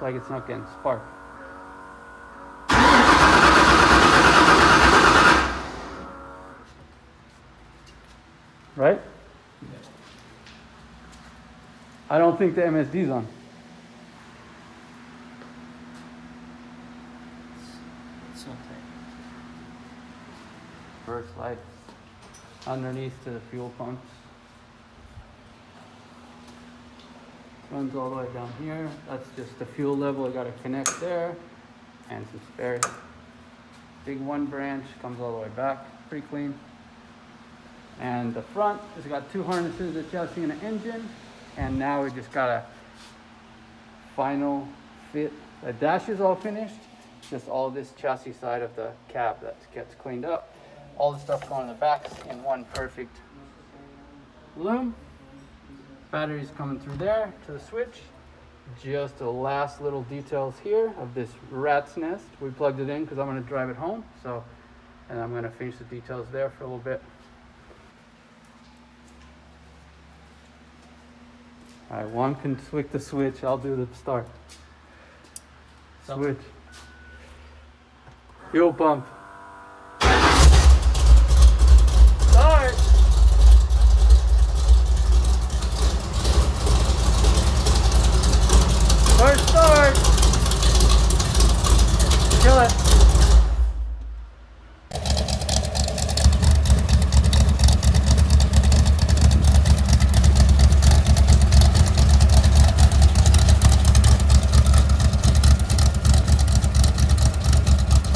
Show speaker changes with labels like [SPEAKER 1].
[SPEAKER 1] like it's not getting spark. Right? I don't think the MSD's on.
[SPEAKER 2] It's not tight.
[SPEAKER 1] First light underneath to the fuel pumps. Runs all the way down here. That's just the fuel level. I got to connect there, and some spares. Big one branch comes all the way back, pretty clean. And the front has got two harnesses, a chassis and an engine. And now we just got a final fit. The dash is all finished. Just all this chassis side of the cab that gets cleaned up. All the stuff going in the back in one perfect loom. Batteries coming through there to the switch. Just the last little details here of this rat's nest. We plugged it in because I'm going to drive it home. So, and I'm going to finish the details there for a little bit. All right, one can flick the switch. I'll do the start. Switch. Fuel pump. Start. First start. Kill it.